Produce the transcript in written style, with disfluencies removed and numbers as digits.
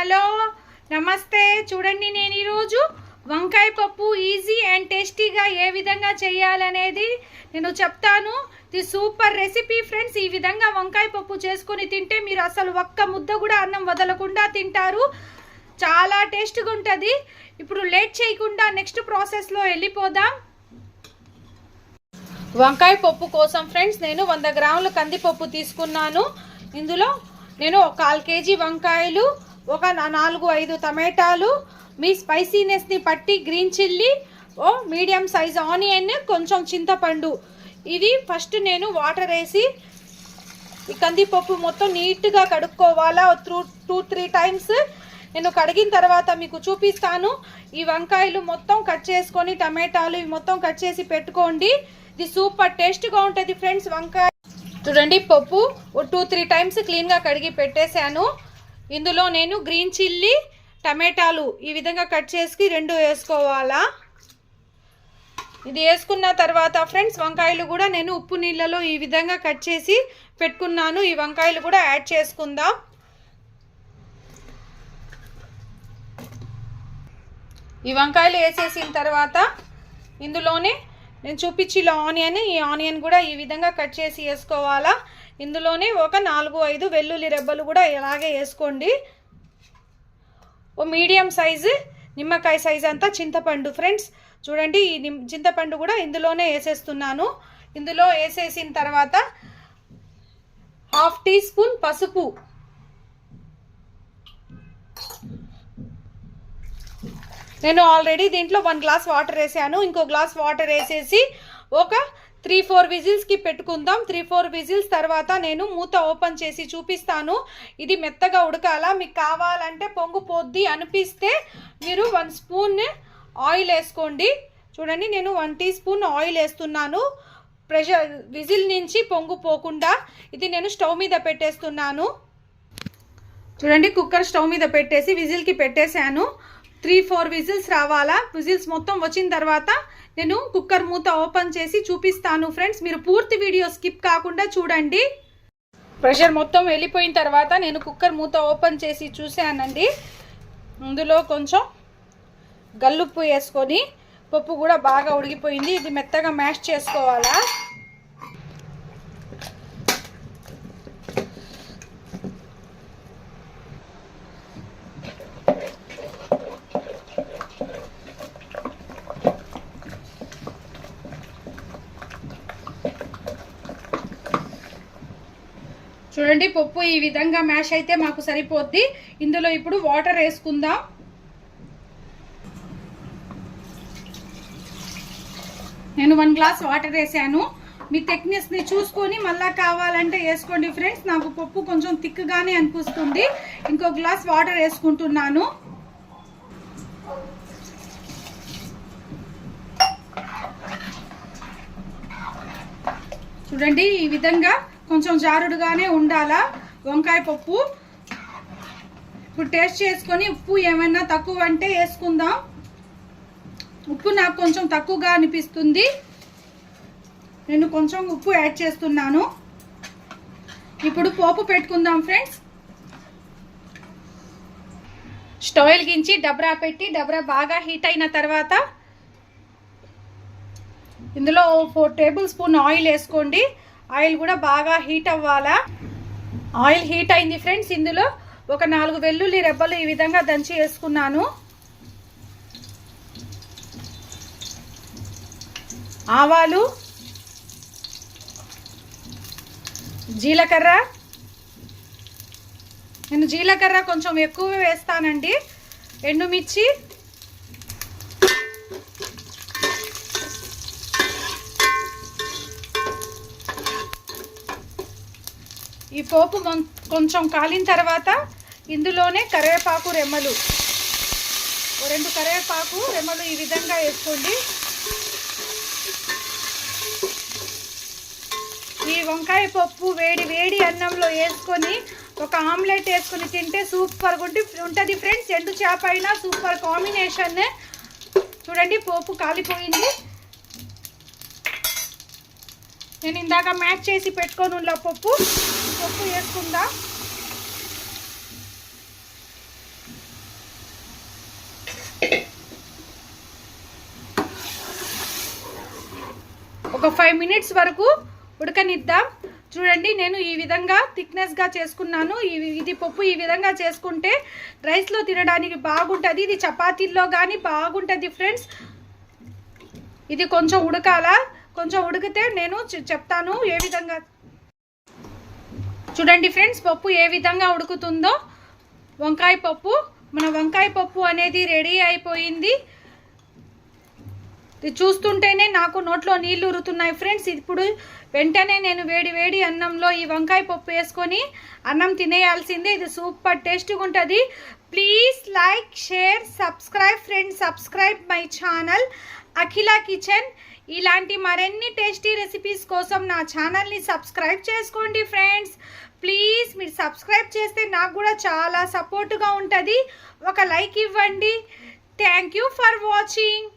Hello నమస్తే. చూడండి, నేను ఈరోజు వంకాయ పప్పు ఈజీ అండ్ టేస్టీగా ఏ విధంగా చేయాలనేది నేను చెప్తాను. ఇది సూపర్ రెసిపీ ఫ్రెండ్స్. ఈ విధంగా వంకాయ పప్పు చేసుకొని తింటే మీరు అసలు ఒక్క ముద్ద కూడా అన్నం వదలకుండా తింటారు. చాలా టేస్ట్గా ఉంటుంది. ఇప్పుడు లేట్ చేయకుండా నెక్స్ట్ ప్రాసెస్లో వెళ్ళిపోదాం. వంకాయ పప్పు కోసం ఫ్రెండ్స్ నేను 100 గ్రాముల కందిపప్పు తీసుకున్నాను. ఇందులో నేను 1/4 కేజీ వంకాయలు, ఒక 4-5 టమాటాలు, మీ స్పైసీనెస్ని పట్టి green chilli, medium size onion, కొంచెం చింతపండు. ఇది ఫస్ట్ నేను వాటర్ వేసి ఈ కందిపప్పు మొత్తం నీట్గా కడుక్కోవాలా. 2-3 టైమ్స్ నేను కడిగిన తర్వాత మీకు చూపిస్తాను. ఈ వంకాయలు మొత్తం కట్ చేసుకొని, టమాటాలు ఇవి మొత్తం కట్ చేసి పెట్టుకోండి. ఇది సూపర్ టేస్ట్గా ఉంటుంది ఫ్రెండ్స్. వంకాయ చూడండి, పప్పు 2-3 టైమ్స్ క్లీన్గా కడిగి పెట్టేశాను. ఇందులో నేను గ్రీన్ చిల్లీ, టమాటాలు ఈ విధంగా కట్ చేసి 2 వేసుకోవాలా. ఇది వేసుకున్న తర్వాత ఫ్రెండ్స్ వంకాయలు కూడా నేను ఉప్పు నీళ్ళలో ఈ విధంగా కట్ చేసి పెట్టుకున్నాను. ఈ వంకాయలు కూడా యాడ్ చేసుకుందాం. ఈ వంకాయలు వేసేసిన తర్వాత ఇందులోనే నేను చూపించిన ఆనియన్, ఈ ఆనియన్ కూడా ఈ విధంగా కట్ చేసి వేసుకోవాలా. ఇందులోనే ఒక 4-5 వెల్లుల్లి రెబ్బలు కూడా ఇలాగే వేసుకోండి. ఓ మీడియం సైజు నిమ్మకాయ సైజ్ అంతా చింతపండు ఫ్రెండ్స్. చూడండి, ఈ చింతపండు కూడా ఇందులోనే వేసేస్తున్నాను. ఇందులో వేసేసిన తర్వాత 1/2 టీ స్పూన్ పసుపు, నేను ఆల్రెడీ దీంట్లో 1 గ్లాస్ వాటర్ వేసాను. ఇంకో గ్లాస్ వాటర్ వేసేసి ఒక 3-4 విజిల్స్కి పెట్టుకుందాం. 3-4 విజిల్స్ తర్వాత నేను మూత ఓపెన్ చేసి చూపిస్తాను. ఇది మెత్తగా ఉడకాలా. మీకు కావాలంటే పొంగు పోద్ది అనిపిస్తే మీరు 1 స్పూన్ ఆయిల్ వేసుకోండి. చూడండి, నేను 1 టీ స్పూన్ ఆయిల్ వేస్తున్నాను. ప్రెషర్ విజిల్ నుంచి పొంగు పోకుండా ఇది నేను స్టవ్ మీద పెట్టేస్తున్నాను. చూడండి, కుక్కర్ స్టవ్ మీద పెట్టేసి విజిల్కి పెట్టేశాను. 3-4 విజిల్స్ రావాలా. విజిల్స్ మొత్తం వచ్చిన తర్వాత నేను కుక్కర్ మూత ఓపెన్ చేసి చూపిస్తాను ఫ్రెండ్స్. మీరు పూర్తి వీడియో స్కిప్ కాకుండా చూడండి. ప్రెషర్ మొత్తం వెళ్ళిపోయిన తర్వాత నేను కుక్కర్ మూత ఓపెన్ చేసి చూసానండి. ఇందులో కొంచెం గల్లుప్పు వేసుకొని, పప్పు కూడా బాగా ఉడికిపోయింది. ఇది మెత్తగా మ్యాష్ చేసుకోవాలా. చూడండి, పప్పు ఈ విధంగా మ్యాష్ అయితే మాకు సరిపోద్ది. ఇందులో ఇప్పుడు వాటర్ వేసుకుందాం. నేను 1 గ్లాస్ వాటర్ వేసాను. మీ థిక్నెస్ని చూసుకొని మళ్ళా కావాలంటే వేసుకోండి ఫ్రెండ్స్. నాకు పప్పు కొంచెం థిక్గానే అనిపిస్తుంది. ఇంకో గ్లాస్ వాటర్ వేసుకుంటున్నాను. చూడండి, ఈ విధంగా కొంచెం జారుడుగానే ఉండాలా వంకాయ పప్పు. ఇప్పుడు టేస్ట్ చేసుకొని ఉప్పు ఏమైనా తక్కువ అంటే వేసుకుందాం. ఉప్పు నాకు కొంచెం తక్కువగా అనిపిస్తుంది. నేను కొంచెం ఉప్పు యాడ్ చేస్తున్నాను. ఇప్పుడు పోపు పెట్టుకుందాం ఫ్రెండ్స్. స్టవ్ వెలిగించి డబ్రా పెట్టి, డబ్రా బాగా హీట్ అయిన తర్వాత ఇందులో 4 టేబుల్ స్పూన్ ఆయిల్ వేసుకోండి. ఆయిల్ కూడా బాగా హీట్ అవ్వాలా. ఆయిల్ హీట్ అయింది ఫ్రెండ్స్. ఇందులో ఒక 4 వెల్లుల్లి రెబ్బలు ఈ విధంగా దంచి వేసుకున్నాను. ఆవాలు, జీలకర్ర, నేను జీలకర్ర కొంచెం ఎక్కువ వేస్తానండి. ఎండుమిర్చి, ఈ పోపు కొంచెం కాలిన తర్వాత ఇందులోనే కరివేపాకు రెమ్మలు, 2 కరివేపాకు రెమ్మలు ఈ విధంగా వేసుకోండి. ఈ వంకాయ పప్పు వేడి వేడి అన్నంలో వేసుకొని ఒక ఆమ్లెట్ వేసుకొని తింటే సూపర్గా ఉంటుంది ఫ్రెండ్స్. ఎండు చేప అయినా సూపర్ కాంబినేషన్. చూడండి, పోపు కాలిపోయింది. నేను ఇందాక మ్యాచ్ చేసి పెట్టుకొని ఉన్న పప్పు వేసుకుందాం. ఒక 5 మినిట్స్ వరకు ఉడకనిద్దాం. చూడండి నేను ఈ విధంగా థిక్నెస్గా చేసుకున్నాను. ఇది పప్పు ఈ విధంగా చేసుకుంటే రైస్లో తినడానికి బాగుంటుంది. ఇది చపాతీల్లో కానీ బాగుంటుంది ఫ్రెండ్స్. ఇది కొంచెం ఉడకాల, కొంచెం ఉడికితే నేను చెప్తాను ఏ విధంగా. చూడండి ఫ్రెండ్స్ పప్పు ఏ విధంగా ఉడుకుతుందో. వంకాయ పప్పు, మన వంకాయ పప్పు అనేది రెడీ అయిపోయింది. ఇది చూస్తుంటేనే నాకు నోట్లో నీళ్లు ఉరుతున్నాయి ఫ్రెండ్స్. ఇప్పుడు వెంటనే నేను వేడి వేడి అన్నంలో ఈ వంకాయ పప్పు వేసుకొని అన్నం తినేయాల్సిందే. ఇది సూపర్ టేస్ట్గా ఉంటుంది. Please like, share, subscribe friends. Subscribe my channel Akhila kitchen. ఇలాంటి మరిన్ని టేస్టీ రెసిపీస్ కోసం నా ఛానల్ని సబ్స్క్రైబ్ చేసుకోండి ఫ్రెండ్స్. ప్లీజ్ మీరు సబ్స్క్రైబ్ చేస్తే నాకు కూడా చాలా సపోర్ట్గా ఉంటుంది. ఒక లైక్ ఇవ్వండి. Thank you for watching.